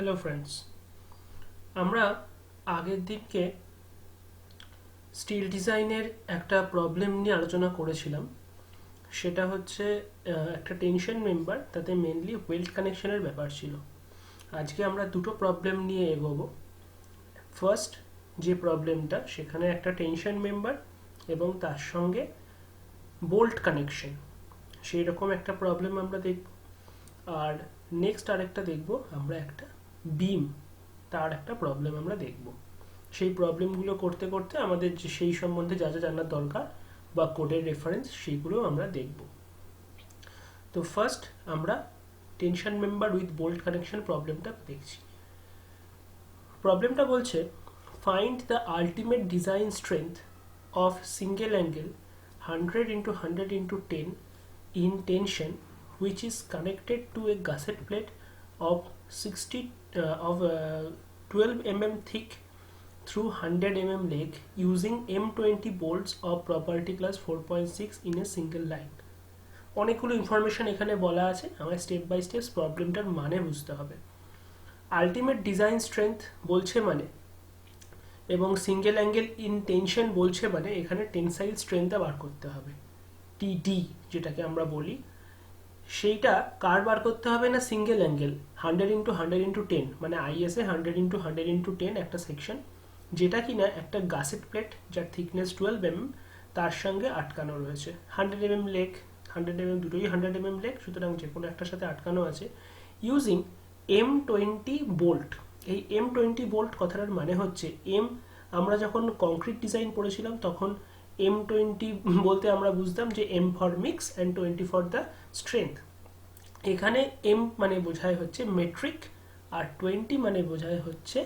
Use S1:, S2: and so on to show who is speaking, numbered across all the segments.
S1: Hello friends, আমরা আগের দিকে স্টিল ডিজাইনের একটা প্রবলেম নিয়ে আলোচনা করেছিলাম। সেটা হচ্ছে একটা টেনশন মেম্বার, তাতে মেনলি ওয়েল্ড কানেকশনের ব্যাপার ছিল। আজকে আমরা দুটো প্রবলেম নিয়ে এগোবো। ফার্স্ট যে প্রবলেমটা, সেখানে একটা টেনশন মেম্বার এবং তার সঙ্গে বোল্ট কানেকশন, সেই রকম একটা প্রবলেম আমরা দেখব। আর নেক্সট আরেকটা দেখব আমরা একটা বিম, তার একটা প্রবলেম আমরা দেখব। সেই প্রবলেমগুলো করতে করতে আমাদের যে সেই সম্বন্ধে যা যা জানার দরকার বা কোডের রেফারেন্স, সেইগুলো আমরা দেখব। তো ফার্স্ট আমরা tension member with bolt connection প্রবলেমটা দেখছি। প্রবলেমটা বলছে, find the ultimate design strength of single angle 100 into 100 into 10 in tension which is connected to a gusset plate of 12 mm thick through 100 mm leg using M20 bolts of property class 4.6 in a single line. অনেকগুলো information এখানে বলা আছে, আমার step by step প্রবলেমটার মানে বুঝতে হবে। Ultimate design strength বলছে মানে, এবং সিঙ্গেল অ্যাঙ্গেল ইন টেনশন বলছে মানে, এখানে টেনসাইল স্ট্রেংথটা বার করতে হবে, টিডি যেটাকে আমরা বলি। সেইটা কার বার করতে হবে না, সিঙ্গেল অ্যাঙ্গেল 100 into 100 into 10, মানে আইএসএ 100 into 100 into 10 একটা সেকশন, যেটা কিনা একটা গাসেট প্লেট যার থিকনেস 12 mm, তার সঙ্গে আটকানো রয়েছে। 100 mm লেগ, 100 mm, দুটোই 100 mm লেগ, সুতরাং যে কোনো একটার সাথে আটকানো আছে। Using M20 bolt. এই M20 বোল্ট কথাটার মানে হচ্ছে, আমরা যখন কংক্রিট ডিজাইন পড়েছিলাম তখন M20 বলতে আমরা বুঝতাম যে M for mix and 20 for the strength. এখানে M মানে বোঝায় হচ্ছে মেট্রিক, আর 20 মানে বোঝায় হচ্ছে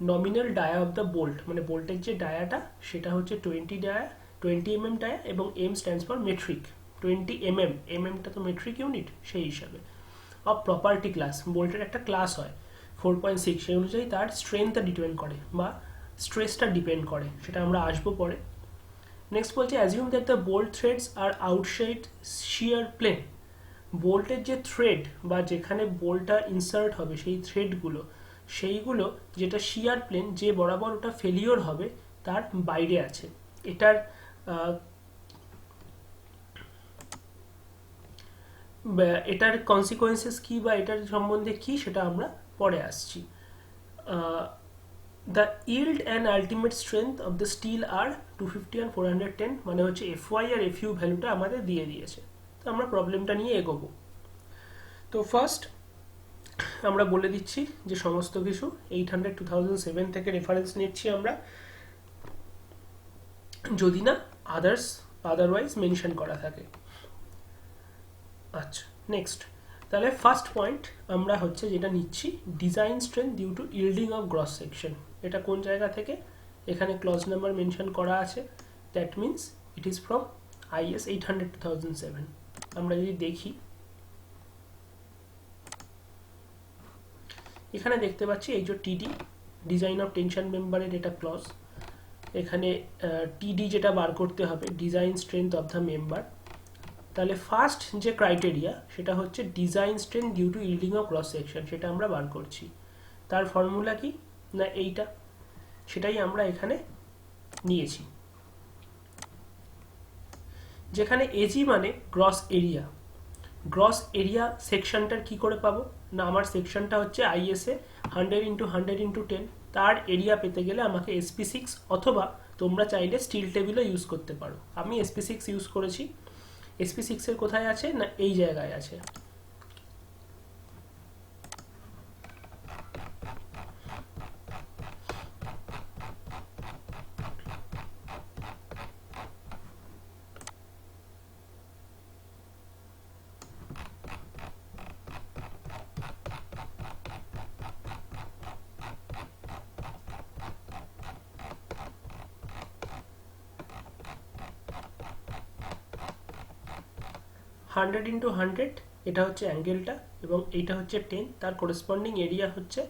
S1: nominal dia of the bolt, মানে বোল্টের যে ডায়াটা সেটা হচ্ছে 20 mm ডায়া, এবং M stands for metric, 20 mm, টা তো মেট্রিক ইউনিট, সেই হিসাবে। অফ প্রপার্টি ক্লাস, বোল্টের একটা ক্লাস হয় 4.6, সেই অনুযায়ী তার স্ট্রেংথটা ডিপেন্ড করে বা স্ট্রেসটা ডিপেন্ড করে, সেটা আমরা আসবো পরে। নেক্সট বলছে, assume that the bolt threads R outside shear plane. বোল্টের যে থ্রেড বা যেখানে বোল্টটা ইনসার্ট হবে, সেই থ্রেডগুলো, সেইগুলো যেটা শিয়ার প্লেন, যে বরাবর ওটা ফেলিওর হবে, তার বাইরে আছে। এটার কনসিকোয়েন্সেস কি বা এটার সম্বন্ধে কি, সেটা আমরা পরে আসছি। The yield and ultimate strength of the steel are 250 and 410, মানে হচ্ছে FY আর FU ভ্যালুটা আমাদের দিয়ে দিয়েছে। তো আমরা প্রবলেমটা নিয়ে এগোবো। তো ফার্স্ট আমরা বলে দিচ্ছি যে সমস্ত কিছু 800 2007 থেকে রেফারেন্স নিচ্ছি আমরা, যদি না আদারওয়াইজ মেনশন করা থাকে। আচ্ছা, নেক্সট তাহলে ফার্স্ট পয়েন্ট আমরা হচ্ছে যেটা নিচ্ছি, design strength due to yielding of gross section. এটা কোন জায়গা থেকে, এখানে ক্লজ নাম্বার মেনশন করা আছে, that means it is from IS 800 2007। আমরা যদি দেখি, এখানে দেখতে পাচ্ছি এই যে টিডি, ডিজাইন অফ টেনশন মেম্বারের এটা ক্লজ। এখানে টিডি যেটা বার করতে হবে, design strength of the member. তাহলে ফার্স্ট যে ক্রাইটেরিয়া, সেটা হচ্ছে design strength due to yielding of cross section, সেটা আমরা বার করছি। তার ফর্মুলা কি না, এইটা, সেটাই আমরা এখানে নিয়েছি। যেখানে এজি মানে গ্রস এরিয়া, গ্রস এরিয়া সেকশনটার কি করে পাবো না, আমার সেকশনটা হচ্ছে আইএসএ 100 into 100 into 10, তার এরিয়া পেতে গেলে আমাকে SP6, অথবা তোমরা চাইলে স্টিল টেবিলও ইউজ করতে পারো। আমি SP6 ইউজ করেছি। SP6 এর কোথায় আছে না, এই জায়গায় আছে। হান্ড্রেড ইন্টু হান্ড্রেড, এটা হচ্ছে অ্যাঙ্গেলটা, এবং এইটা হচ্ছে 10, তার করেসপন্ডিং এরিয়া হচ্ছে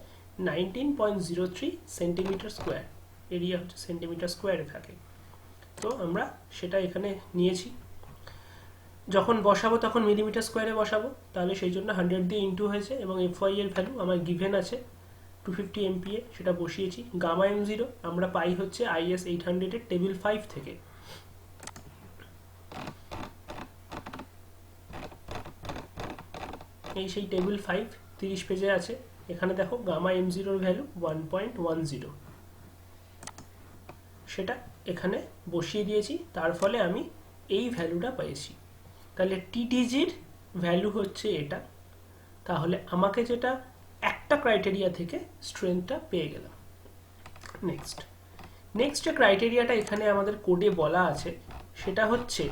S1: 19.03 সেন্টিমিটার স্কোয়ার। এরিয়া হচ্ছে সেন্টিমিটার স্কোয়ারে থাকে। তো আমরা সেটা এখানে নিয়েছি। যখন বসাবো তখন মিলিমিটার স্কোয়ারে বসাবো, তাহলে সেই জন্য 100 দিয়ে ইন্টু হয়েছে, এবং FY এর ভ্যালু আমার গিভেন আছে 250 MPa সেটা বসিয়েছি। গামা M0 আমরা পাই হচ্ছে IS 800 এর টেবিল 5 থেকে। এই সেই টেবিল 5 30 পেজে আছে। এখানে দেখো গামা M0 এর ভ্যালু 1.10, সেটা এখানে বসিয়ে দিয়েছি, তার ফলে আমি এই ভ্যালুটা পেয়েছি। তাহলে TTGর ভ্যালু হচ্ছে এটা। তাহলে আমাকে যেটা একটা ক্রাইটেরিয়া থেকে স্ট্রেংথটা পেয়ে গেলাম। নেক্সট যে ক্রাইটেরিয়াটা এখানে আমাদের কোডে বলা আছে সেটা হচ্ছে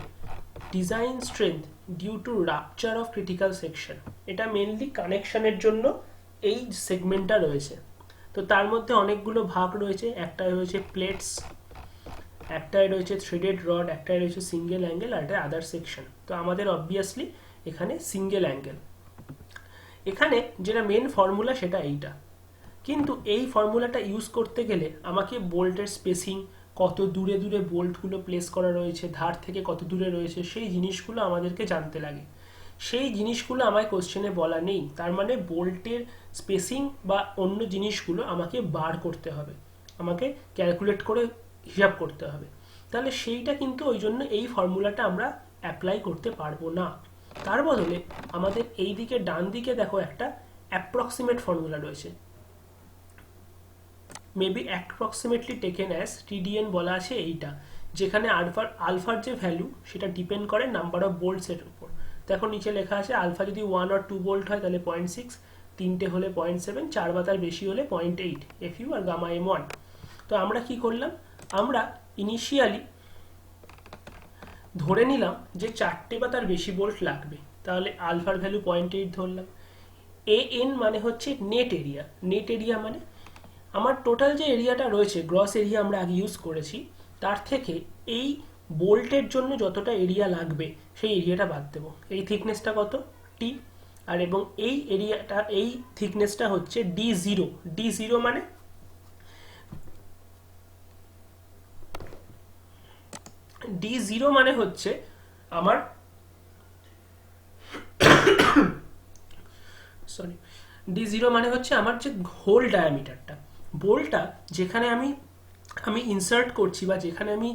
S1: design strength due to rupture of critical section. এটা মেনলি কানেকশনের জন্য এই সেগমেন্টটা রয়েছে। তো তার মধ্যে অনেকগুলো ভাগ রয়েছে, একটাই রয়েছে প্লেটস, একটাই রয়েছে থ্রেডেড রড, একটাই রয়েছে সিঙ্গেল অ্যাঙ্গেল, আর একটা আদার সেকশন। তো আমাদের অবভিয়াসলি এখানে সিঙ্গেল অ্যাঙ্গেল। এখানে যেটা মেন ফর্মুলা সেটা এইটা, কিন্তু এই ফর্মুলাটা ইউজ করতে গেলে আমাকে বোল্টের স্পেসিং, কত দূরে দূরে বোল্টগুলো প্লেস করা রয়েছে, ধার থেকে কত দূরে রয়েছে, সেই জিনিসগুলো আমাদেরকে জানতে লাগে। সেই জিনিসগুলো আমায় কোশ্চেনে বলা নেই, তার মানে বোল্টের স্পেসিং বা অন্য জিনিসগুলো আমাকে বার করতে হবে, আমাকে ক্যালকুলেট করে হিসাব করতে হবে। তাহলে সেইটা কিন্তু ওই জন্য এই ফর্মুলাটা আমরা অ্যাপ্লাই করতে পারবো না। তার বদলে আমাদের এই দিকে ডান দিকে দেখো একটা অ্যাপ্রক্সিমেট ফর্মুলা রয়েছে, maybe approximately taken as TDN বলা আছে এইটা, যেখানে আলফার যে ভ্যালু সেটা ডিপেন্ড করে নাম্বার অফ বোল্টসের উপর। দেখো নিচে লেখা আছে আলফা যদি 1 or 2 বোল্ট হয় তাহলে 0.6, 3টে হলে 0.7, 4 বা তার বেশি হলে 0.8 FU আর গামা M1। তো আমরা কি করলাম, আমরা ইনিশিয়ালি ধরে নিলাম যে 4টে বা তার বেশি বোল্ট লাগবে, তাহলে আলফার ভ্যালু 0.8 ধরলাম। AN মানে হচ্ছে নেট এরিয়া। নেট এরিয়া মানে আমার টোটাল যে এরিয়াটা রয়েছে, গ্রস এরিয়া আমরা আগে ইউজ করেছি, তার থেকে এই বোল্টের জন্য যতটা এরিয়া লাগবে সেই এরিয়াটা বাদ দেবো। এই থিকনেসটা কত T, আর এবং এই এরিয়াটা, এই থিকনেসটা হচ্ছে D0। D0 মানে D0 মানে হচ্ছে আমার D0 মানে হচ্ছে আমার যে হোল ডায়ামিটারটা, বোল্টটা যেখানে আমি ইনসার্ট করছি বা যেখানে আমি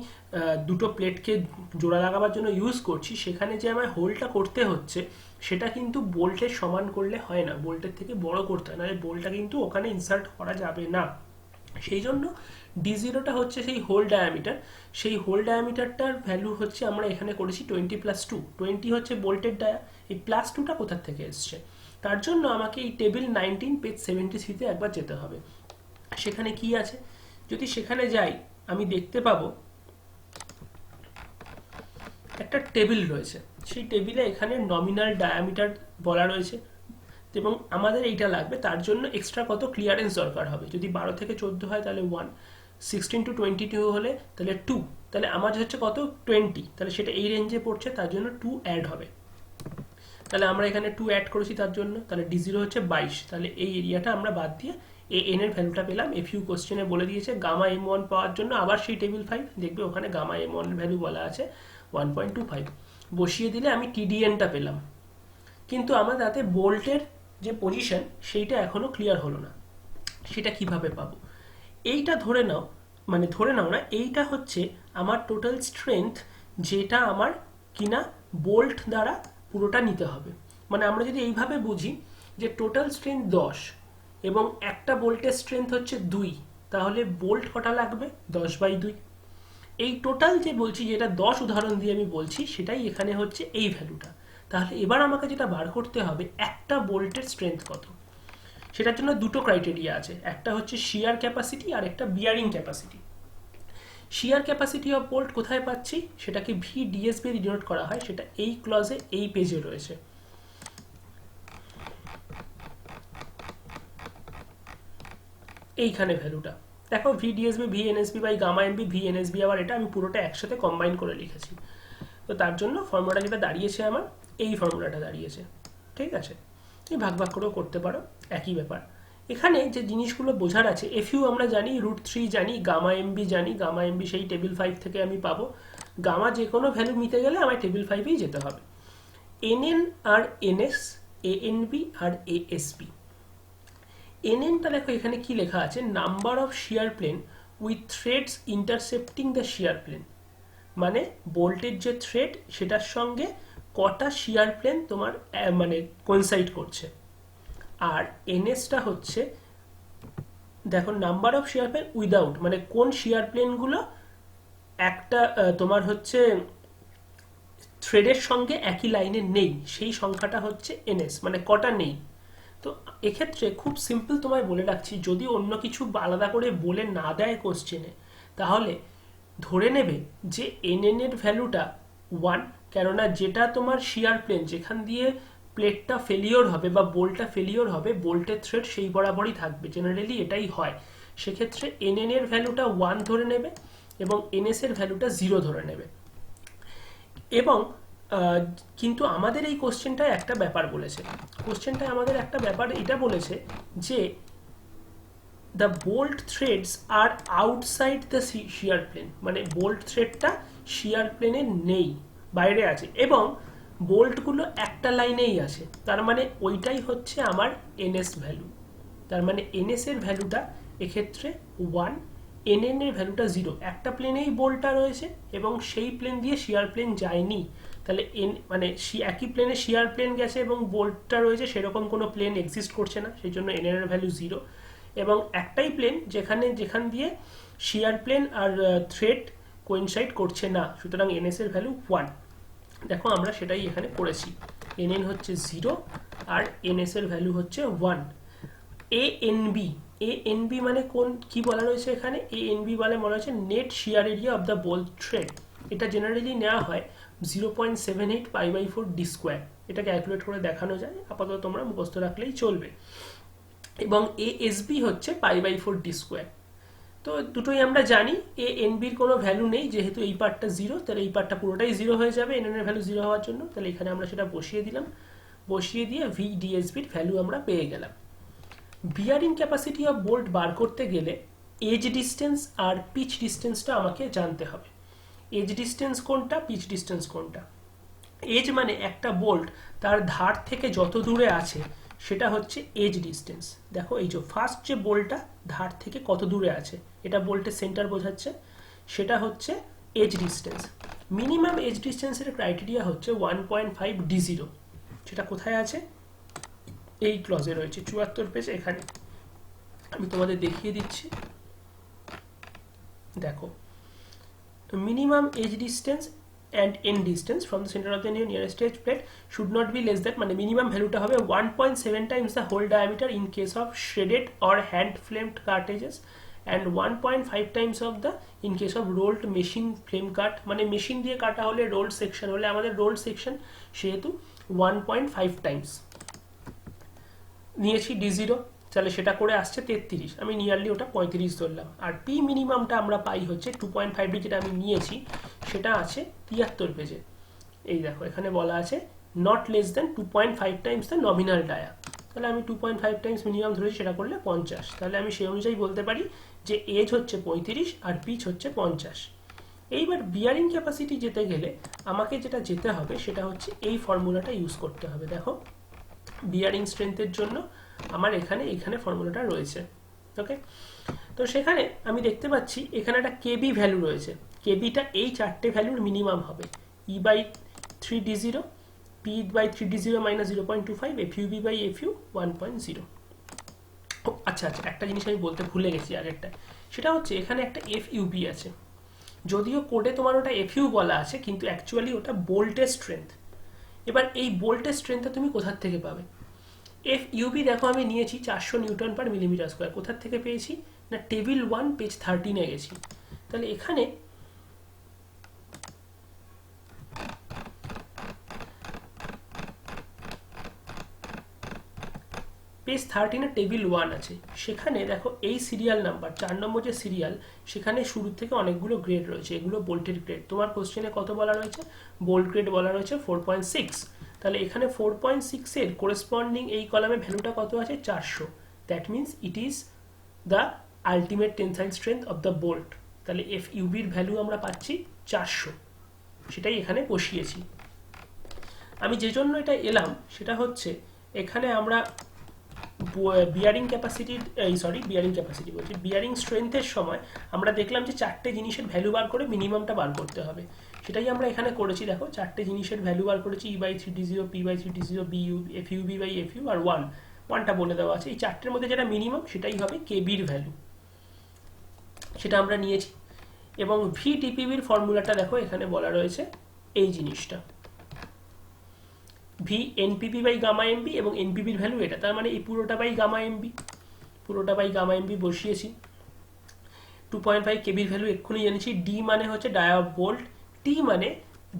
S1: দুটো প্লেটকে জোড়া লাগাবার জন্য ইউজ করছি, সেখানে যে আমার হোলটা করতে হচ্ছে সেটা কিন্তু বোল্টের সমান করলে হয় না, বোল্টের থেকে বড় করতে হয়, নাহলে বোল্টটা কিন্তু ওখানে ইনসার্ট করা যাবে না। সেই জন্য D0টা হচ্ছে সেই হোল ডায়ামিটার। সেই হোল ডায়ামিটারটার ভ্যালু হচ্ছে আমরা এখানে করেছি 20+2। 20 হচ্ছে বোল্টের ডায়া, এই +2টা কোথার থেকে এসছে, তার জন্য আমাকে এই টেবিল 19 পেজ 73-তে একবার যেতে হবে। সেখানে কি আছে, যদি সেখানে যাই আমি দেখতে পাবো একটা টেবিল রয়েছে। সেই টেবিলে এখানে নমিনাল ডায়ামিটার বলা রয়েছে এবং আমাদের এইটা লাগবে। তার জন্য এক্সট্রা কত ক্লিয়ারেন্স দরকার হবে, যদি 12 থেকে 14 হয় তাহলে 1, 16 to 22 হলে তাহলে 2, তাহলে আমার হচ্ছে কত 20, তাহলে সেটা এই রেঞ্জে পড়ছে, তার জন্য 2 অ্যাড হবে। তাহলে আমরা এখানে 2 অ্যাড করেছি তার জন্য, তাহলে D0 হচ্ছে 22। তাহলে এই এরিয়াটা আমরা বাদ দিয়ে AN এর ভ্যালুটা পেলাম। FU কোশ্চেনে বলে দিয়েছে গামা M1 পাওয়ার জন্য আবার সেই টেবিল 5 দেখবে, ওখানে গামা M1 এর ভ্যালু বলা আছে 1.25, বসিয়ে দিলে আমি TDNটা পেলাম। কিন্তু আমার তাতে বোল্টের যে পজিশন সেইটা এখনো ক্লিয়ার হলো না, সেটা কিভাবে পাবো? এইটা ধরে নাও না, এইটা হচ্ছে আমার টোটাল স্ট্রেংথ, যেটা আমার কিনা বোল্ট দ্বারা পুরোটা নিতে হবে। মানে আমরা যদি এইভাবে বুঝি যে টোটাল স্ট্রেংথ 10 এবং একটা বোল্টের স্ট্রেংথ হচ্ছে 2, তাহলে বোল্ট কটা লাগবে 10/2। এই টোটাল যে বলছি, যেটা 10 উদাহরণ দিয়ে আমি বলছি, সেটাই এখানে হচ্ছে এই ভ্যালুটা। তাহলে এবার আমাকে যেটা বার করতে হবে একটা বোল্টের স্ট্রেংথ কত। সেটার জন্য দুটো ক্রাইটেরিয়া আছে, একটা হচ্ছে শিয়ার ক্যাপাসিটি আর একটা bearing capacity. Shear capacity of bolt কোথায় পাচ্ছি, সেটাকে VDSB ডিনোট করা হয়, সেটা এই ক্লজে এই পেজে রয়েছে। এইখানে ভ্যালুটা দেখো, VDSB VNSB by gamma MB, VNSB আবার এটা আমি পুরোটা একসাথে কম্বাইন করে লিখেছি। তো তার জন্য ফর্মুলাটা যেটা দাঁড়িয়েছে আমার, এই ফর্মুলাটা দাঁড়িয়েছে। ঠিক আছে, এই ভাগ করেও করতে পারো, একই ব্যাপার। এখানে যে জিনিসগুলো বোঝার আছে, FU আমরা জানি, √3 জানি, গামা MB জানি। গামা MB সেই টেবিল 5 থেকে আমি পাবো। গামা যে কোনো ভ্যালু নিতে গেলে আমার টেবিল 5এই যেতে হবে। NN আর NS, ANB আর ASB, এনএনটা দেখো এখানে কি লেখা আছে, number of shear plane with threads intercepting the shear plane, মানে বোল্টের যে থ্রেড সেটার সঙ্গে কটা শিয়ার প্লেন তোমার মানে কোইনসাইড করছে। আর এনএসটা হচ্ছে দেখো number of shear plane without, মানে কোন শিয়ার প্লেনগুলো একটা তোমার হচ্ছে থ্রেডের সঙ্গে একই লাইনে নেই, সেই সংখ্যাটা হচ্ছে এনএস, মানে কটা নেই। তো এক্ষেত্রে খুব সিম্পল তোমায় বলে রাখছি, যদি অন্য কিছু আলাদা করে বলে না দেয় কোশ্চেনে, তাহলে ধরে নেবে যে এনএন এর ভ্যালুটা 1, কেননা যেটা তোমার শিয়ার প্লেন যেখান দিয়ে প্লেটটা ফেলিওর হবে বা বোল্টটা ফেলিওর হবে, বোল্টের থ্রেড সেই বরাবরই থাকবে, জেনারেলি এটাই হয়। সেক্ষেত্রে এনএন এর ভ্যালুটা 1 ধরে নেবে এবং এনএস এর ভ্যালুটা 0 ধরে নেবে। এবং কিন্তু আমাদের এই কোশ্চেনটায় একটা ব্যাপার বলেছে, কোশ্চেনটায় আমাদের একটা ব্যাপার এটা বলেছে যে the bolt threads R outside the shear plane, মানে বোল্ট থ্রেডটা শিয়ার প্লেনে নেই, বাইরে আছে, এবং বোল্টগুলো একটা লাইনেই আছে, তার মানে ওইটাই হচ্ছে আমার এনএস ভ্যালু। তার মানে এনএস এর ভ্যালুটা এক্ষেত্রে 1, এনএন এর ভ্যালুটা 0। একটা প্লেনেই বোল্টটা রয়েছে এবং সেই প্লেন দিয়ে শিয়ার প্লেন যায়নি, তাহলে এন মানে একই প্লেনে শিয়ার প্লেন গেছে এবং বোল্টটা রয়েছে, সেরকম কোনো প্লেন এক্সিস্ট করছে না, সেই জন্য এনএন এর ভ্যালু 0। এবং একটাই প্লেন যেখান দিয়ে শিয়ার প্লেন আর থ্রেড কোইনসাইড করছে না, সুতরাং এনএস এর ভ্যালু 1। দেখো আমরা সেটাই এখানে করেছি, এনএন হচ্ছে 0 আর এনএস এর ভ্যালু হচ্ছে 1। এএনবি, এএনবি মানে কোন কি বলা রয়েছে এখানে, এএনবি বলা রয়েছে net shear area of the bolt thread. এটা জেনারেলি নেওয়া হয় 0.78 π/4 ডি স্কোয়ার, এটা ক্যালকুলেট করে দেখানো যায়, আপাতত তোমরা মুখস্থ রাখলেই চলবে। এবং এএসবি হচ্ছে π/4 ডি স্কোয়ার। তো দুটোই আমরা জানি, এএনবির কোনো ভ্যালু নেই, যেহেতু এই পার্টটা 0, তাহলে এই পার্টটা পুরোটাই 0 হয়ে যাবে এনএন এর ভ্যালু 0 হওয়ার জন্য, তাহলে এখানে আমরা সেটা বসিয়ে দিলাম, বসিয়ে দিয়ে ভিডিএসবির ভ্যালু আমরা পেয়ে গেলাম। বিয়ারিং ক্যাপাসিটি অফ বোল্ট বার করতে গেলে এজ ডিস্টেন্স আর পিচ ডিস্টেন্সটা আমাকে জানতে হবে। এজ ডিস্টেন্স কোনটা, পিচ ডিস্টেন্স কোনটা। এজ মানে একটা বোল্ট তার ধার থেকে যত দূরে আছে সেটা হচ্ছে এজ ডিস্টেন্স। দেখো এই যে ফার্স্ট যে বোল্টটা ধার থেকে কত দূরে আছে, এটা বোল্টের সেন্টার বোঝাচ্ছে, সেটা হচ্ছে এজ ডিস্টেন্স। মিনিমাম এজ ডিস্টেন্সের ক্রাইটেরিয়া হচ্ছে 1.5 d0, সেটা কোথায় আছে, এই ক্লজে রয়েছে 74 পেজ, এখানে আমি তোমাদের দেখিয়ে দিচ্ছি। দেখো minimum edge distance and end distance from the center of the nearest edge plate should not be less than, মানে মিনিমাম ভ্যালুটা হবে 1.7 times the hole diameter in case of shredded or hand flamed cartridges and 1.5 times of the in case of rolled machine flame cut, মানে machine দিয়ে কাটা হলে, ruled section হলে, আমাদের ruled section সেহেতু 1.5 টাইমস নিয়েছি d0, তাহলে সেটা করে আসছে 33, আমি নিয়ারলি ওটা 35 ধরলাম। আর পি মিনিমামটা আমরা পাই হচ্ছে 2.5 যেটা আমি নিয়েছি, সেটা আছে 73 পেজে। এই দেখো এখানে বলা আছে not less than 2.5 Times the nominal dia, তাহলে আমি 2.5 টাইমস মিনিমাম ধরেছি, সেটা করলে 50, তাহলে আমি সেই অনুযায়ী বলতে পারি যে এজ হচ্ছে 35 আর পিচ হচ্ছে 50। এইবার বিয়ারিং ক্যাপাসিটি যেতে গেলে আমাকে যেটা যেতে হবে সেটা হচ্ছে এই ফর্মুলাটা ইউজ করতে হবে। দেখো বিয়ারিং স্ট্রেংথের জন্য আমার এখানে ফর্মুলাটা রয়েছে, ওকে। তো সেখানে আমি দেখতে পাচ্ছি এখানে একটা কেবি ভ্যালু রয়েছে, কেবিটা এই চারটে ভ্যালুর মিনিমাম হবে, E/3d0, P/3d0 - 0.25, FUB/FU 1.0। আচ্ছা, একটা জিনিস আমি বলতে ভুলে গেছি আগেরটা, সেটা হচ্ছে এখানে একটা FUB আছে, যদিও কোডে তোমার ওটা FU বলা আছে, কিন্তু অ্যাকচুয়ালি ওটা বোল্টের স্ট্রেংথ। এবার এই বোল্টের স্ট্রেংথটা তুমি কোথার থেকে পাবে, FUB দেখো আমি নিয়েছি 400 নিউটন পার মিলিমিটার স্কোয়ার, কোথার থেকে পেয়েছি না টেবিল 1 পেজ 13 গেছি, তাহলে এখানে পেজ 13 টেবিল 1 আছে, সেখানে দেখো এই সিরিয়াল নাম্বার 4 নম্বর যে সিরিয়াল, সেখানে শুরু থেকে অনেকগুলো গ্রেড রয়েছে, এগুলো বোল্টের গ্রেড। তোমার কোশ্চেনে কত বলা রয়েছে, বোল্ট গ্রেড বলা রয়েছে 4.6, তাহলে এখানে 4.6 এর কোরেসপন্ডিং এই কলামে ভ্যালুটা কত আছে 400, that means it is the ultimate tensile strength of the bolt. তাহলে FUBর ভ্যালু আমরা পাচ্ছি 400, সেটাই এখানে বসিয়েছি। আমি যে জন্য এটা এলাম সেটা হচ্ছে এখানে আমরা বিয়ারিং ক্যাপাসিটি বলছি, বিয়ারিং স্ট্রেংথের সময় আমরা দেখলাম যে চারটে জিনিসের ভ্যালু বার করে মিনিমামটা বার করতে হবে। সেটাই আমরা এখানে করেছি। দেখো চারটে জিনিসের ভ্যালু বার করেছি, E/3D0, P/3D0, BU, FUB/FU আর ওয়ানটা বলে দেওয়া আছে। এই চারটের মধ্যে যেটা মিনিমাম সেটাই হবে কেবির ভ্যালু, সেটা আমরা নিয়েছি। এবং VDPBর ফর্মুলাটা দেখো এখানে বলা রয়েছে এই জিনিসটা, VNPB/gamma-MB এবং NPBর ভ্যালু এটা, তার মানে এই পুরোটা বাই গামা এমবি বসিয়েছি। 2.5 কেবির ভ্যালু এক্ষুনি জেনেছি। ডি মানে হচ্ছে ডায়া অফ বোল্ট, টি মানে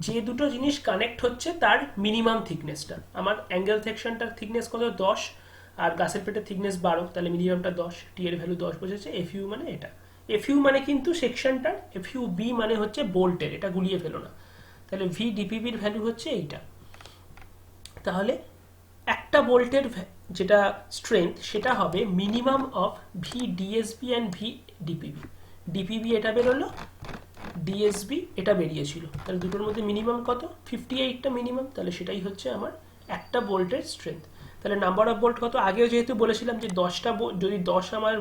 S1: যে দুটো জিনিস কানেক্ট হচ্ছে তার মিনিমাম থিকনেসটা। আমার অ্যাঙ্গেল সেকশনটার থিকনেস কত 10 আর গাছের পেটের থিকনেস 12, তাহলে মিনিমামটা 10, টি এর ভ্যালু 10 বসেছে। এফইউ মানে এটা, এফইউ মানে কিন্তু সেকশনটার, এফইউ বি মানে হচ্ছে বোল্টের, এটা গুলিয়ে ফেলো না। তাহলে VDPBর ভ্যালু হচ্ছে এইটা। তাহলে একটা বোল্টের যেটা স্ট্রেংথ সেটা হবে minimum of VDSB and VDPB। ডিপিবি এটা বেরোলো, ডিএসবি এটা বেরিয়েছিল, তাহলে দুটোর মধ্যে মিনিমাম কত 58টা মিনিমাম, তাহলে সেটাই হচ্ছে আমার একটা বোল্টের স্ট্রেংথ। তাহলে নাম্বার অফ বোল্ট কত, আগেও যেহেতু বলেছিলাম যে 10টা যদি 10 আমার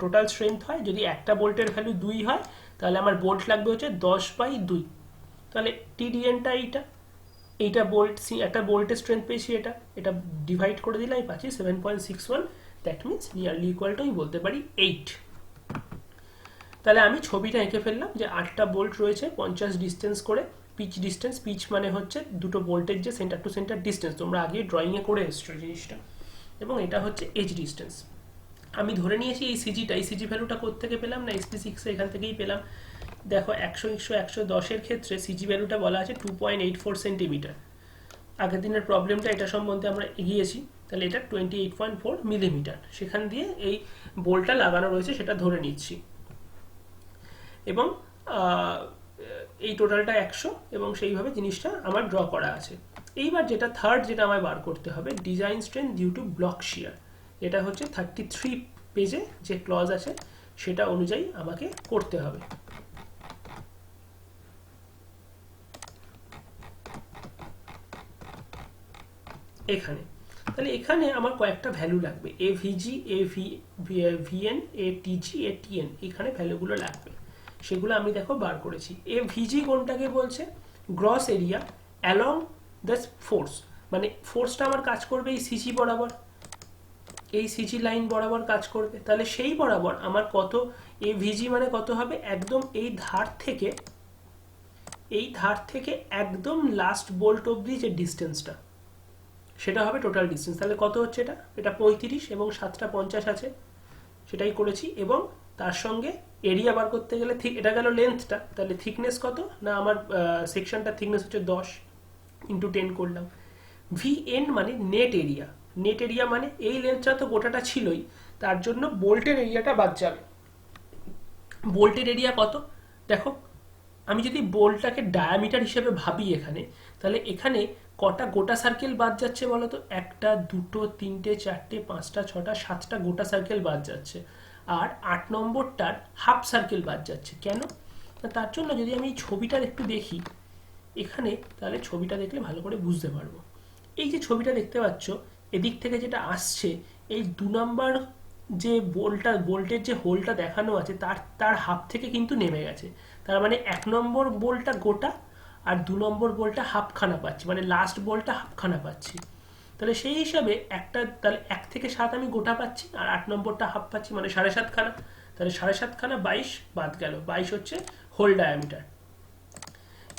S1: টোটাল স্ট্রেংথ হয়, যদি একটা বোল্টের ভ্যালু 2 হয় তাহলে আমার বোল্ট লাগবে হচ্ছে 10/2। তাহলে TDNটা এইটা বোল্ট, একটা বোল্টের স্ট্রেংথ পেয়েছি, এটা ডিভাইড করে দিলে আমি পাচ্ছি 7.61, that means nearly equal to আমি বলতে পারি 8। তাহলে আমি ছবিটা এঁকে ফেললাম যে 8টা বোল্ট রয়েছে 50 ডিস্টেন্স করে। পিচ মানে হচ্ছে দুটো বোল্টের যে সেন্টার টু সেন্টার ডিস্টেন্স, তোমরা আগে ড্রয়িংয়ে করে এসছো জিনিসটা, এবং এটা হচ্ছে এজ ডিস্টেন্স। আমি ধরে নিয়েছি এই সিজি ভ্যালুটা কোত্থেকে পেলাম না, SP6 এখান থেকেই পেলাম। দেখো 100-110 ক্ষেত্রে সিজি ভ্যালুটা বলা আছে 2.84 সেন্টিমিটার। আগের দিনের প্রবলেমটা এটা সম্বন্ধে আমরা এগিয়েছি, তাহলে এটা 28.4 মিলিমিটার, সেখান দিয়ে এই বোল্টটা লাগানো রয়েছে সেটা ধরে নিচ্ছি। এবং এই টোটালটা 100, এবং সেইভাবে জিনিসটা আমার ড্র করা আছে। এইবার যেটা থার্ড, যেটা আমায় বার করতে হবে, design strength due to block shear. এটা হচ্ছে 33 পেজে যে ক্লজ আছে সেটা অনুযায়ী আমাকে করতে হবে। এখানে তাহলে এখানে আমার কয়েকটা ভ্যালু লাগবে, এভিজি, ভিএন, এটিজি, এটিএন, এখানে ভ্যালুগুলো লাগবে, সেগুলো আমি দেখো বার করেছি। এভিজি কোনটাকে বলছে, gross area along the force, মানে ফোর্সটা আমার কাজ করবে এই সিজি বরাবর, এই সিজি লাইন বরাবর কাজ করবে। তাহলে সেই বরাবর আমার কত এভিজি মানে কত হবে, একদম এই ধার থেকে একদম লাস্ট বোল্ট অবধি যে ডিস্টেন্সটা সেটা হবে টোটাল ডিস্টেন্স। তাহলে কত হচ্ছে এটা 35 এবং 7টা 50 আছে, সেটাই করেছি। এবং তার সঙ্গে এরিয়া বার করতে গেলে এটা গেল লেন্থটা, তাহলে থিকনেস কত না আমার সেকশনটার থিকনেস হচ্ছে 10 × 10 করলাম। VN মানে নেট এরিয়া মানে এই লেন্থটা তো গোটাটা ছিলই, তার জন্য বোল্টের এরিয়াটা বাদ যাবে। বোল্টের এরিয়া কত দেখো, আমি যদি বোল্টটাকে ডায়ামিটার হিসেবে ভাবি এখানে, তাহলে এখানে কটা গোটা সার্কেল বাদ যাচ্ছে বলো তো, 1টা 2টো 3টে 4টে 5টা 6টা 7টা গোটা সার্কেল বাদ যাচ্ছে, আর 8 নম্বরটার হাফ সার্কেল বাদ যাচ্ছে। কেন, তার জন্য যদি আমি এই ছবিটা একটু দেখি এখানে, তাহলে ছবিটা দেখলে ভালো করে বুঝতে পারবো। এই যে ছবিটা দেখতে পাচ্ছ, এদিক থেকে যেটা আসছে, এই 2 নম্বর যে বোল্টের যে হোলটা দেখানো আছে তার হাফ থেকে কিন্তু নেমে গেছে। তার মানে 1 নম্বর বোল্টটা গোটা আর 2 নম্বর বোল্টটা হাফখানা পাচ্ছি, মানে লাস্ট বোল্টটা হাফখানা পাচ্ছি। তাহলে সেই হিসাবে তাহলে 1 থেকে 7 আমি গোটা পাচ্ছি আর 8 নম্বরটা হাফ পাচ্ছি, মানে 7.5 খানা। তাহলে 7.5 খানা 22 বাদ গেল, 22 হচ্ছে হোল ডায়ামিটার।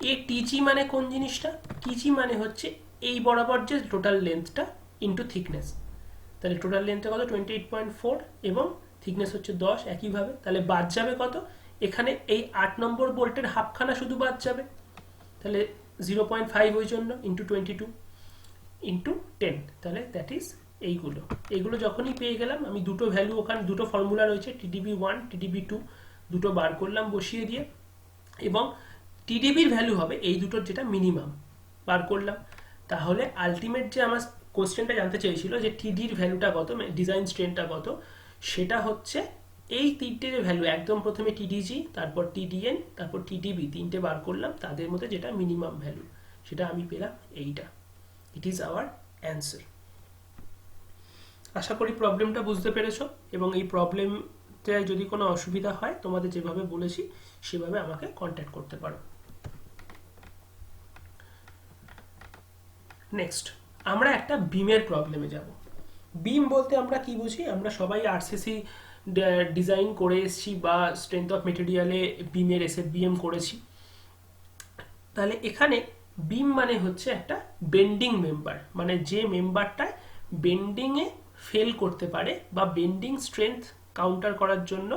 S1: এই টিজি মানে কোন জিনিসটা, টিজি মানে হচ্ছে এই বরাবর যে টোটাল লেন্থটা ইন্টু থিকনেস। তাহলে টোটাল লেন্থটা কত 28.4 এবং থিকনেস হচ্ছে 10 একইভাবে। তাহলে বাদ যাবে কত, এখানে এই 8 নম্বর বোল্টের হাফখানা শুধু বাদ যাবে, তাহলে 0.5 ওই জন্য ইন্টু 22 ইন্টু 10, তাহলে দ্যাট ইজ এইগুলো যখনই পেয়ে গেলাম, আমি দুটো ভ্যালু, ওখানে দুটো ফর্মুলা রয়েছে TDB1 TDB2, দুটো বার করলাম বসিয়ে দিয়ে, এবং TDBর ভ্যালু হবে এই দুটোর যেটা মিনিমাম বার করলাম। তাহলে আলটিমেট যে আমার কোশ্চেনটা জানতে চেয়েছিল যে TDর ভ্যালুটা কত, ডিজাইন স্ট্রেন্থটা কত, সেটা হচ্ছে এই তিনটে ভ্যালু, একদম প্রথমে TDG, তারপর TDN, তারপর TDB, তিনটে বার করলাম, তাদের মধ্যে যেটা মিনিমাম ভ্যালু সেটা আমি পেলাম এইটা। It is our answer. আশা করি প্রবলেমটা বুঝতে পেরেছো, এবং এই প্রবলেমতে যদি কোনো অসুবিধা হয় তোমাদের যেভাবে বলেছি সেভাবে আমাকে কন্ট্যাক্ট করতে পারো। নেক্সট আমরা একটা বিমের প্রবলেমে যাব। বিম বলতে আমরা কি বুঝি? আমরা সবাই আরসিসি ডিজাইন করে এসেছি বা স্ট্রেংথ অফ মেটেরিয়ালে বিমের এসএফবিএম করেছি। তাহলে এখানে বিম মানে হচ্ছে একটা বেন্ডিং মেম্বার, মানে যে মেম্বারটা বেন্ডিংয়ে ফেল করতে পারে বা বেন্ডিং স্ট্রেংথ কাউন্টার করার জন্য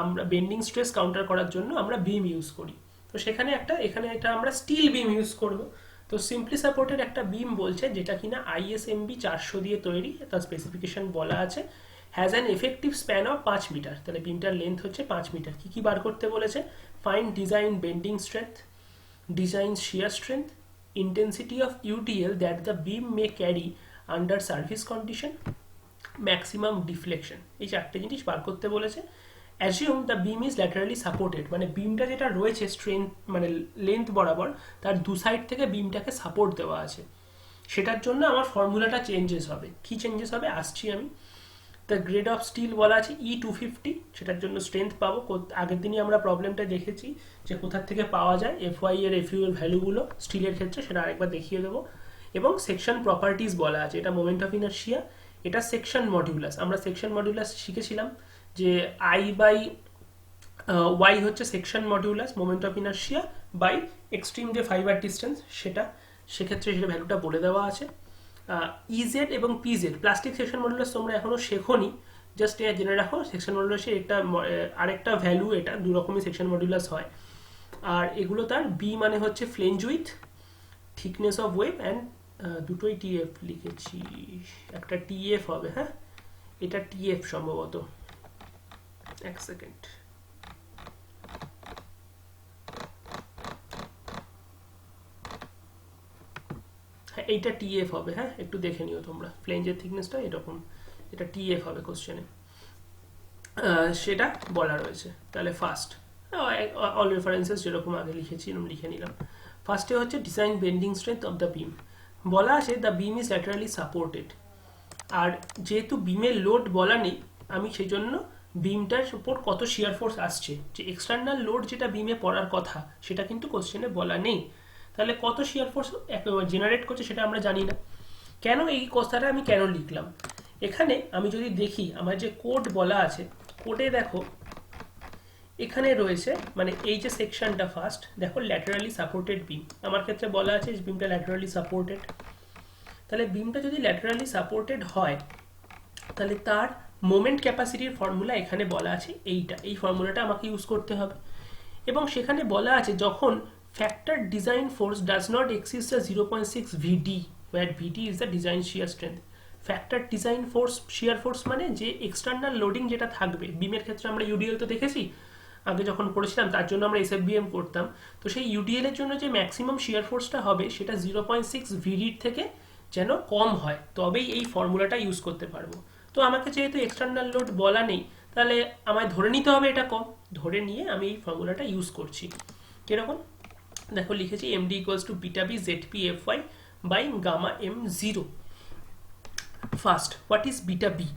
S1: আমরা বেন্ডিং স্ট্রেস কাউন্টার করার জন্য আমরা বিম ইউজ করি। তো এখানে একটা আমরা স্টিল বিম ইউজ করব। তো সিম্পলি সাপোর্টের একটা বিম বলছে যেটা কিনা ISMB 400 দিয়ে তৈরি, তার স্পেসিফিকেশন বলা আছে has an effective span of 5 metre. তাহলে বিমটার লেন্থ হচ্ছে 5 মিটার। কি বার করতে বলেছে? Find design bending strength, design shear strength, intensity of UDL that the beam may carry under service condition, maximum deflection। এই চারটে জিনিস বার করতে বলেছে। assume the beam is laterally supported, মানে বিমটা যেটা রয়েছে স্ট্রেংথ মানে লেন্থ বরাবর তার দু সাইড থেকে বিমটাকে সাপোর্ট দেওয়া আছে। সেটার জন্য আমার ফর্মুলাটা চেঞ্জেস হবে। কি চেঞ্জেস হবে আসছি আমি। দ্য গ্রেড অফ স্টিল বলা আছে E250, সেটার জন্য স্ট্রেংথ পাবো। আগের দিনই আমরা প্রবলেমটা দেখেছি যে কোথার থেকে পাওয়া যায় FY এর FU এর ভ্যালুগুলো স্টিলের ক্ষেত্রে, সেটা আরেকবার দেখিয়ে দেবো। এবং সেকশন প্রপার্টিজ বলা আছে, এটা মোমেন্ট অফ ইনার্শিয়া, এটা সেকশন মডিউলাস। আমরা সেকশন মডিউলাস শিখেছিলাম যে I/Y হচ্ছে section modulus moment of inertia by extreme যে ফাইবার ডিস্টেন্স সেটা, সেক্ষেত্রে সেটা ভ্যালুটা বলে দেওয়া আছে। ইজেড এবং পিজেড প্লাস্টিক সেকশন মডুলাস তোমরা এখনো শেখোনি, জাস্ট জেনে রাখো সেকশন মডুলাসের একটা আরেকটা ভ্যালু, এটা দু রকমের সেকশন মডুলাস হয়। আর এগুলো তার বি মানে হচ্ছে flange with, thickness of wave and দুটোই TF লিখেছি, একটা TF হবে, হ্যাঁ এটা TF সম্ভবত, এক সেকেন্ড। হ্যাঁ এইটা TF হবে, হ্যাঁ একটু দেখে নিও তোমরা, ফ্লেঞ্জের থিকনেসটা এরকম, এটা TF হবে কোশ্চেনে, সেটা বলা রয়েছে। তাহলে ফার্স্ট অল রেফারেন্সেস যেরকম আগে লিখেছি এরকম লিখে নিলাম। ফার্স্টে হচ্ছে design bending strength of the beam, বলা আছে the beam is laterally supported. আর যেহেতু বিমের লোড বলা নেই, আমি সেই জন্য বিমটার উপর কত শিয়ার ফোর্স আসছে, যে এক্সটার্নাল লোড যেটা বিমে পড়ার কথা সেটা কিন্তু কোশ্চেনে বলা নেই। তাহলে কত শিয়ার ফোর্স জেনারেট করছে সেটা আমরা জানি না। কেন এই কথাটা আমি কেন লিখলাম? এখানে আমি যদি দেখি আমার যে কোড বলা আছে, কোডে দেখো এখানে রয়েছে, মানে এই যে সেকশনটা ফার্স্ট দেখো ল্যাটারালি সাপোর্টেড বিম, আমার ক্ষেত্রে বলা আছে বিমটা ল্যাটারালি সাপোর্টেড। তাহলে বিমটা যদি ল্যাটারালি সাপোর্টেড হয় তাহলে তার মোমেন্ট ক্যাপাসিটির ফর্মুলা এখানে বলা আছে এইটা, এই ফর্মুলাটা আমাকে ইউজ করতে হবে। এবং সেখানে বলা আছে যখন factor design force does not exist 0.6 VD, where VD is the design shear strength। Factor design force shear force মানে যে এক্সটার্নাল লোডিং যেটা থাকবে বিমের ক্ষেত্রে, আমরা UDL তো দেখেছি আগে যখন পড়েছিলাম, তার জন্য আমরা SFBM করতাম। তো সেই UDL এর জন্য যে ম্যাক্সিমাম শিয়ার ফোর্সটা হবে সেটা 0.6 VD থেকে যেন কম হয়, তবেই এই ফর্মুলাটা ইউজ করতে পারবো। তো আমাকে যেহেতু এক্সটার্নাল লোড বলা নেই, তাহলে আমায় ধরে নিতে হবে এটা কম, ধরে নিয়ে আমি এই ফর্মুলাটা ইউজ করছি। কিরকম দেখো লিখেছি MD equals to beta B ZP FY by gamma M0। First what is beta B?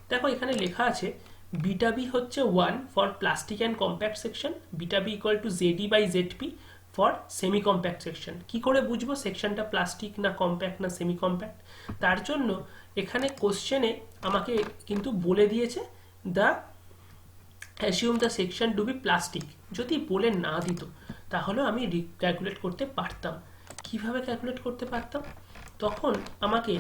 S1: দেখো এখানে লেখা আছে বিটা বি হচ্ছে 1 for plastic and compact section, beta B equal to ZE by ZP for semi compact section. কি করে বুঝবো সেকশনটা plastic না কম্প্যাক্ট না সেমি কম্প্যাক্ট? তার জন্য এখানে কোশ্চেনে আমাকে কিন্তু বলে দিয়েছে the assume the section to be plastic. যদি বলে না দিত তাহলে আমি ক্যালকুলেট করতে পারতাম। কিভাবে ক্যালকুলেট করতে পারতাম? তখন আমাকে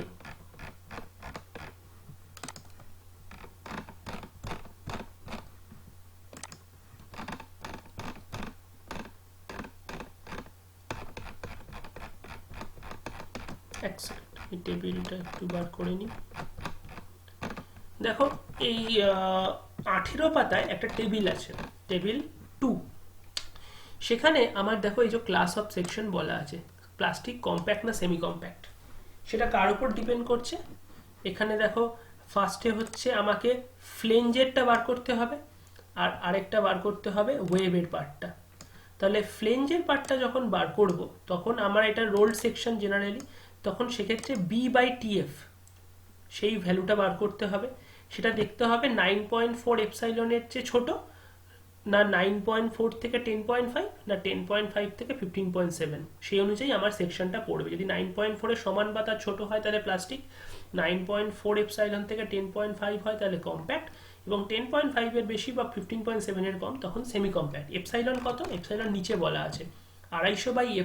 S1: এক সেকেন্ড এই টেবিলটা একটু বার করে নিই। দেখো এই 18 পাতায় একটা টেবিল আছে, টেবিল 2। সেখানে আমার দেখো এই যে ক্লাস অফ সেকশন বলা আছে প্লাস্টিক কম্প্যাক্ট না সেমি কম্প্যাক্ট, সেটা কার উপর ডিপেন্ড করছে? এখানে দেখো ফার্স্টে হচ্ছে আমাকে ফ্লেঞ্জেরটা বার করতে হবে, আর আরেকটা বার করতে হবে ওয়েভের পার্টটা। তাহলে ফ্লেঞ্জের পার্টটা যখন বার করব তখন আমার এটা রোল্ড সেকশন জেনারেলি, তখন সেক্ষেত্রে B/TF সেই ভ্যালুটা বার করতে হবে। সেটা দেখতে হবে 9.4 এপসাইলনের চেয়ে ছোট, না 9.4 থেকে 10.5, না 10.5 থেকে 15.7। সেই অনুযায়ী আমার সেকশনটা পড়বে। যদি 9.4 এর সমান বা তার ছোট হয় তাহলে প্লাস্টিক, 9.4 এপসাইলন থেকে 10.5 হয় তাহলে কম্প্যাক্ট, এবং 10.5 এর বেশি বা 15.7 এর কম তখন সেমি কম্প্যাক্ট। এপসাইলন কত? এপসাইলন নিচে বলা আছে 250/fy⁴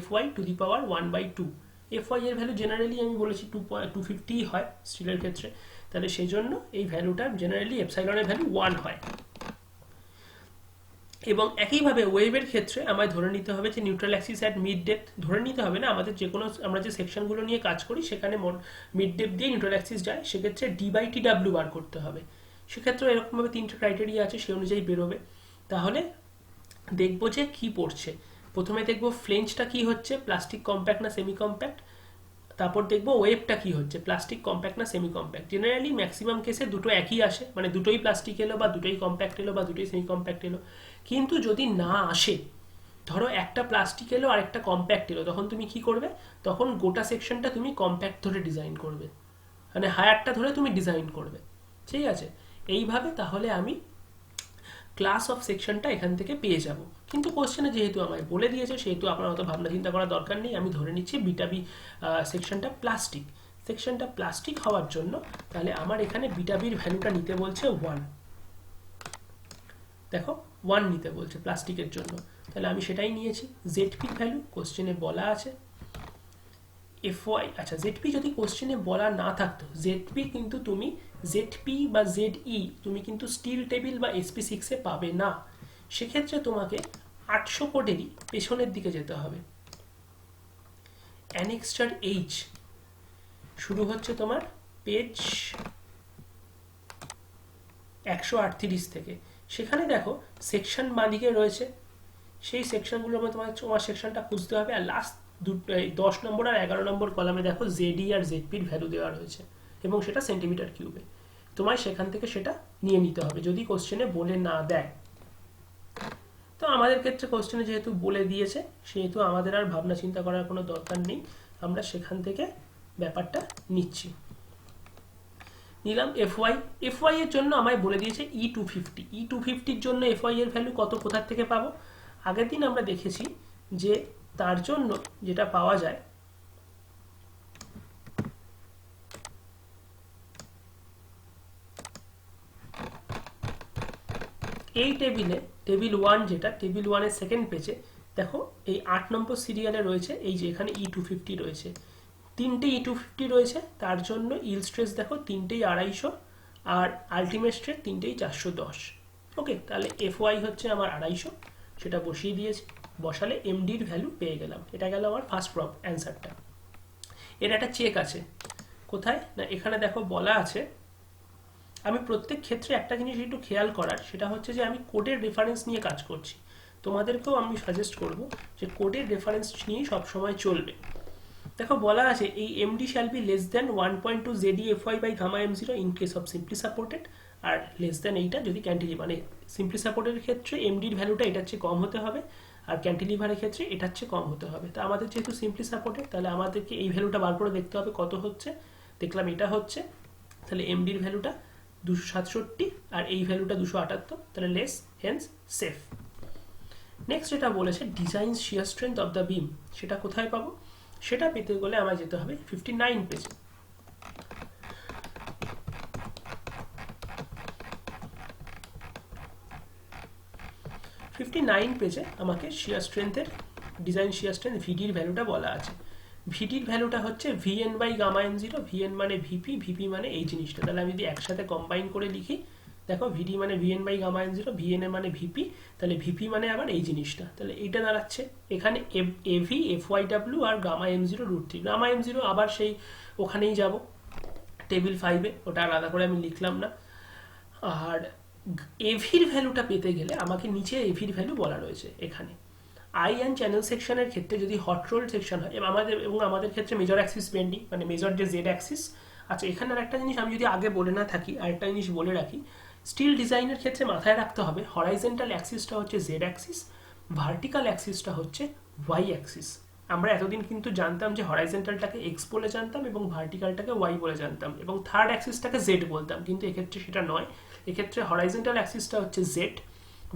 S1: fy এর ভ্যালু জেনারেলি আমি বলেছি 250 হয় স্টিলের ক্ষেত্রে, তাহলে সেই জন্য এই ভ্যালুটা জেনারেলি এপসাইলনের ভ্যালু 1 হয়। এবং একইভাবে ওয়েভের ক্ষেত্রে আমায় ধরে নিতে হবে যে neutral Axis at mid depth, ধরে নিতে হবে না, আমাদের যে কোনো আমরা যে সেকশনগুলো নিয়ে কাজ করি সেখানে মিড ডেপথ দিয়ে নিউট্রাল অ্যাক্সিস যায়, সেক্ষেত্রে d/tw বার করতে হবে। সেক্ষেত্রে এরকমভাবে 3টে ক্রাইটেরিয়া আছে, সেই অনুযায়ী বেরোবে। তাহলে দেখবো যে কি পড়ছে। প্রথমে দেখবো ফ্লেঞ্জটা কি হচ্ছে, প্লাস্টিক কম্প্যাক্ট না সেমি কম্প্যাক্ট। তারপর দেখবো ওয়েভটা কি হচ্ছে, প্লাস্টিক কম্প্যাক্ট না সেমি কম্প্যাক্ট। জেনারেলি ম্যাক্সিমাম কেসে দুটো একই আসে, মানে দুটোই প্লাস্টিক এলো বা দুটোই কম্প্যাক্ট এলো বা দুটোই সেমি কম্প্যাক্ট এলো। কিন্তু যদি না আসে, ধরো একটা প্লাস্টিক এলো আর একটা কম্প্যাক্ট এলো, তখন তুমি কি করবে? তখন গোটা সেকশনটা তুমি কম্প্যাক্ট ধরে ডিজাইন করবে, মানে হায়ারটা ধরে তুমি ডিজাইন করবে। ঠিক আছে? এইভাবে তাহলে আমি ক্লাস অফ সেকশনটা এখান থেকে পেয়ে যাব। কিন্তু কোশ্চেনে যেহেতু আমায় বলে দিয়েছে, সেহেতু আপনার অত ভাবনা চিন্তা করার দরকার নেই। আমি ধরে নিচ্ছি বিটাবি সেকশনটা প্লাস্টিক। সেকশনটা প্লাস্টিক হওয়ার জন্য তাহলে আমার এখানে বিটাবির ভ্যালুটা নিতে বলছে 1। দেখো 1 নিতে বলছে প্লাস্টিকের জন্য, তাহলে আমি সেটাই নিয়েছি। জেডপির ভ্যালু কোশ্চেনে বলা আছে fy। আচ্ছা, জেডপি যদি কোশ্চেনে বলা না থাকতো, জেডপি কিন্তু তুমি জেডপি বা জেডই তুমি কিন্তু স্টিল টেবিল বা SP6 এ পাবে না। সেক্ষেত্রে তোমাকে 800 কোডেরই পেছনের দিকে যেতে হবে। অ্যানেক্সচার H শুরু হচ্ছে তোমার পেজ 138 থেকে। সেখানে দেখো সেকশন বাঁদিকে রয়েছে, সেই সেকশনগুলোর মধ্যে তোমার সেকশনটা খুঁজতে হবে। আর লাস্ট 10 নম্বর আর 11 নম্বর কলামে দেখো জেডই আর জেডপির ভ্যালু দেওয়া রয়েছে, এবং সেটা সেন্টিমিটার কিউবে। তোমায় সেখান থেকে সেটা নিয়ে নিতে হবে যদি কোশ্চেনে বলে না দেয়। তো আমাদের ক্ষেত্রে কোশ্চেনে যেহেতু বলে দিয়েছে, সেহেতু আমাদের আর ভাবনা চিন্তা করার কোনো দরকার নেই, আমরা সেখান থেকে ব্যাপারটা নিচ্ছি। নিলাম fy এর জন্য আমায় বলে দিয়েছে E250। E250 এর জন্য fy এর ভ্যালু কত, কোথা থেকে পাবো? আগের দিন আমরা দেখেছি যে তার জন্য যেটা পাওয়া যায়, এই টেবিলে টেবিল 1, যেটা টেবিল 1 এর সেকেন্ড পেজে দেখো এই 8 নম্বর সিরিয়ালে রয়েছে, এই যে এখানে E250 রয়েছে, 3টে E250 রয়েছে। তার জন্য ইল স্ট্রেস দেখো 3টেই 250, আর আলটিমেট স্ট্রেস 3টেই 410। ওকে, তাহলে fy হচ্ছে আমার 250, সেটা বসিয়ে দিয়েছি। বসালে এমডির ভ্যালু পেয়ে গেলাম। এটা গেল আমার ফার্স্ট অ্যান্সারটা। এর একটা চেক আছে, কোথায় না এখানে দেখো বলা আছে। আমি প্রত্যেক ক্ষেত্রে একটা জিনিস একটু খেয়াল করার, সেটা হচ্ছে যে আমি কোডের রেফারেন্স নিয়ে কাজ করছি। তোমাদেরকেও আমি সাজেস্ট করব যে কোডের রেফারেন্স নিয়েই সবসময় চলবে। দেখো বলা আছে এই MD shall be less than 1.2 ZeFy/Γ_m0 in case of simply supported, আর লেস দেন এইটা যদি ক্যান্টিলিভার। মানে সিম্পলি সাপোর্টের ক্ষেত্রে এমডির ভ্যালুটা এটার চেয়ে কম হতে হবে, আর ক্যান্টিলিভারের ক্ষেত্রে এটার চেয়ে কম হতে হবে। তা আমাদের যেহেতু সিম্পলি সাপোর্টেড, তাহলে আমাদেরকে এই ভ্যালুটা বার করে দেখতে হবে কত হচ্ছে। দেখলাম এটা হচ্ছে, তাহলে এমডির ভ্যালুটা 267 আর এই ভ্যালুটা 278, তাহলে লেস, হেন্স সেফ। নেক্সট যেটা বলেছে design shear strength of the beam, সেটা কোথায় পাবো? সেটা পেতে গেলে আমায় যেতে হবে 59 পেজে। 59 পেজে আমাকে শিয়ার স্ট্রেংথের ডিজাইন শিয়ার স্ট্রেংথ ভিডির ভ্যালুটা বলা আছে। ভিডির ভ্যালুটা হচ্ছে Vn/Γ_m0, Vn মানে ভিপি, ভিপি মানে এই জিনিসটা। তাহলে আমি যদি একসাথে কম্বাইন করে লিখি, দেখো ভিডি মানে Vn/Γ_m0, Vn মানে ভিপি, তাহলে ভিপি মানে আবার এই জিনিসটা। তাহলে এইটা দাঁড়াচ্ছে এখানে এভি, FYW আর Γ_m0√3। Γ_m0 আবার সেই ওখানেই যাব টেবিল 5-এ, ওটা আলাদা করে আমি লিখলাম না। আর এভির ভ্যালুটা পেতে গেলে আমাকে নিচে এভির ভ্যালু বলা রয়েছে এখানে। আই অ্যান্ড চ্যানেল সেকশনের ক্ষেত্রে যদি হট রোল সেকশন হয়, আমাদের ক্ষেত্রে মেজর অ্যাক্সিস বেন্ডিং, মানে মেজর যে জেড অ্যাক্সিস। আচ্ছা, এখানে আর একটা জিনিস আমি যদি আগে বলে না থাকি, আরেকটা জিনিস বলে রাখি, স্টিল ডিজাইনের ক্ষেত্রে মাথায় রাখতে হবে হরাইজেন্টাল অ্যাক্সিসটা হচ্ছে জেড অ্যাক্সিস, ভার্টিক্যাল অ্যাক্সিসটা হচ্ছে ওয়াই অ্যাক্সিস। আমরা এতদিন কিন্তু জানতাম যে হরাইজন্টালটাকে এক্স বলে জানতাম এবং ভার্টিক্যালটাকে ওয়াই বলে জানতাম এবং থার্ড অ্যাক্সিসটাকে জেড বলতাম, কিন্তু এক্ষেত্রে সেটা নয়। এক্ষেত্রে হরাইজন্টাল অ্যাক্সিসটা হচ্ছে জেড,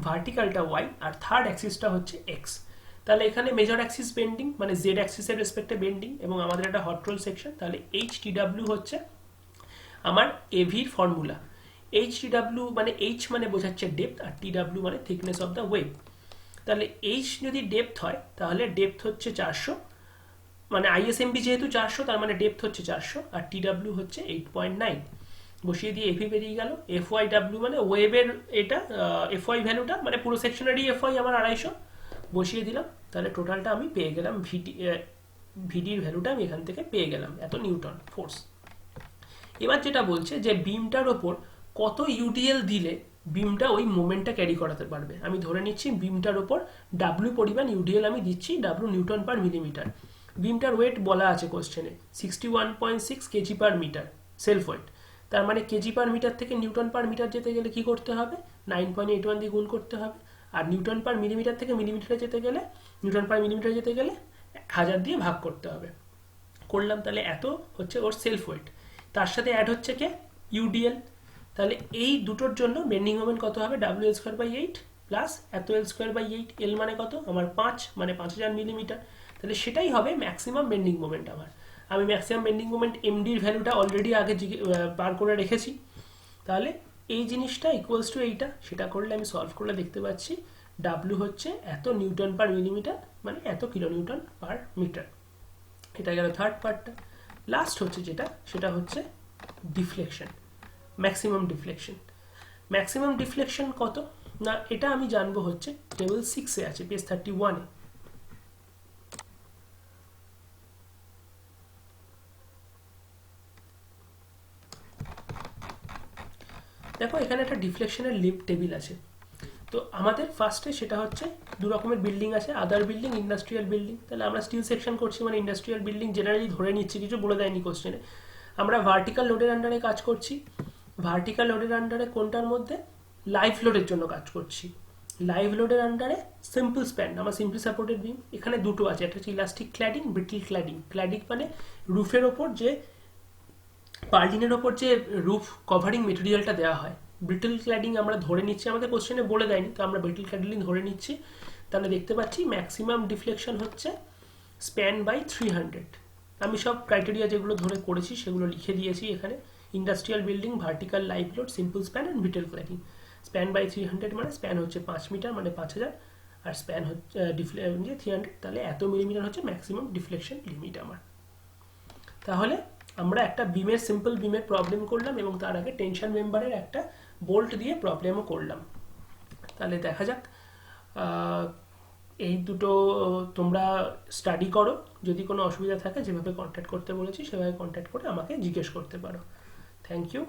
S1: ভার্টিক্যালটা ওয়াই, আর থার্ড অ্যাক্সিসটা হচ্ছে এক্স। তাহলে এখানে মেজর অ্যাক্সিস বেন্ডিং মানে জেড অ্যাক্সিসের রেসপেক্টে বেন্ডিং এবং আমাদের একটা হট রোল সেকশন। তাহলে এইচ টি ডাব্লিউ হচ্ছে আমার এভির ফর্মুলা। এইচ টি ডাব্লিউ মানে এইচ মানে বোঝাচ্ছে ডেপথ আর টি ডাব্লিউ মানে থিকনেস অফ দ্য ওয়েভ। তাহলে এইচ যদি ডেপথ হয় তাহলে ডেপথ হচ্ছে 400, মানে আইএসএমবি যেহেতু 400 তার মানে ডেপথ হচ্ছে 400 আর টি ডাব্লিউ হচ্ছে 8.9। বসিয়ে দিয়ে এফি বেরিয়ে গেল। এফ ওয়াই ডাব্লিউ মানে ওয়েভের এটা এফ ওয়াই ভ্যালুটা মানে পুরো সেকশনেরই এফ ওয়াই আমার 250 বসিয়ে দিলাম। তাহলে টোটালটা আমি পেয়ে গেলাম ভিডির ভ্যালুটা আমি এখান থেকে পেয়ে গেলাম এত নিউটন ফোর্স। এবার যেটা বলছে যে বিমটার ওপর কত ইউডিএল দিলে বিমটা ওই মোমেন্টটা ক্যারি করাতে পারবে। আমি ধরে নিচ্ছি বিমটার ওপর ডাব্লিউ পরিমাণ ইউডিএল আমি দিচ্ছি, ডাব্লিউ নিউটন পার মিলিমিটার। বিমটার ওয়েট বলা আছে কোশ্চেনে 61.6 K G per meter self weight. তার মানে কেজি পার মিটার থেকে নিউটন পার মিটার যেতে গেলে কি করতে হবে, 9.81 দিয়ে গুণ করতে হবে। আর নিউটন পার মিলিমিটার থেকে মিলিমিটারে যেতে গেলে, নিউটন পার মিলিমিটারে যেতে গেলে 1000 দিয়ে ভাগ করতে হবে। করলাম, তাহলে এত হচ্ছে ওর সেলফ ওয়েট। তার সাথে অ্যাড হচ্ছে কে, ইউডিএল। তাহলে এই দুটোর জন্য বেন্ডিং মোমেন্ট কত হবে, W L square by 8 plus এত এল স্কোয়ার বাই 8। এল মানে কত আমার 5, মানে 5000 মিলিমিটার। তাহলে সেটাই হবে ম্যাক্সিমাম বেন্ডিং মোমেন্ট আমার। আমি ম্যাক্সিমাম বেন্ডিং মোমেন্ট এমডির ভ্যালুটা অলরেডি আগে বার করে রেখেছি। তাহলে এই জিনিসটা ইকুয়ালস টু এইটা, সেটা করলে আমি সলভ করলে দেখতে পাচ্ছি ডাব্লিউ হচ্ছে এত নিউটন পার মিলিমিটার, মানে এত কিলো নিউটন পার মিটার। এটা গেল থার্ড পার্টটা। লাস্ট হচ্ছে যেটা, সেটা হচ্ছে deflection, maximum deflection. Maximum deflection কত না, এটা আমি জানবো হচ্ছে টেবিল 6 এ আছে, পেজ 31 এ। দেখো এখানে একটা ডিফ্লেকশনের লিভ টেবিল আছে। তো আমাদের ফার্স্টে সেটা হচ্ছে দু রকমের বিল্ডিং আছে, আদার বিল্ডিং, ইন্ডাস্ট্রিয়াল বিল্ডিং। তাহলে আমরা স্টিল সেকশন করছি মানে ইন্ডাস্ট্রিয়াল বিল্ডিং জেনারেলি ধরে নিচ্ছি, কিছু বলে দেয়নি কোশ্চেনে। আমরা ভার্টিক্যাল লোডের আন্ডারে কাজ করছি। ভার্টিক্যাল লোডের আন্ডারে কোনটার মধ্যে, লাইভ লোডের জন্য কাজ করছি। লাইভ লোডের আন্ডারে সিম্পল স্প্যান, আমার সিম্পলি সাপোর্টেড বিম। এখানে দুটো আছে, একটা হচ্ছে elastic cladding, brittle cladding. Cladding মানে রুফের ওপর যে পার্লিনের ওপর যে রুফ কভারিং মেটেরিয়ালটা দেওয়া হয়। ব্রিটল ক্ল্যাডিং আমরা ধরে নিচ্ছি, আমাদের কোশ্চেনে বলে দেয়নি, তো আমরা ব্রিটল ক্ল্যাডিং ধরে নিচ্ছি। তাহলে দেখতে পাচ্ছি ম্যাক্সিমাম ডিফ্লেকশন হচ্ছে স্প্যান বাই 300। আমি সব ক্রাইটেরিয়া যেগুলো ধরে করেছি সেগুলো লিখে দিয়েছি এখানে। Industrial building, vertical live load, simple span and brittle cladding. Span by 300 মানে স্প্যান হচ্ছে 5 মিটার মানে 5000, আর স্প্যান হচ্ছে 300, তাহলে এত মিলিমিটার হচ্ছে ম্যাক্সিমাম ডিফ্লেকশন লিমিট আমার। তাহলে আমরা একটা বিমের সিম্পল বিমের প্রবলেম করলাম এবং তার আগে টেনশন মেম্বারের একটা বোল্ট দিয়ে প্রবলেমও করলাম। তাহলে দেখা যাক, এই দুটো তোমরা স্টাডি করো। যদি কোনো অসুবিধা থাকে যেভাবে কন্ট্যাক্ট করতে বলেছি সেভাবে কন্ট্যাক্ট করে আমাকে জিজ্ঞেস করতে পারো। Thank you.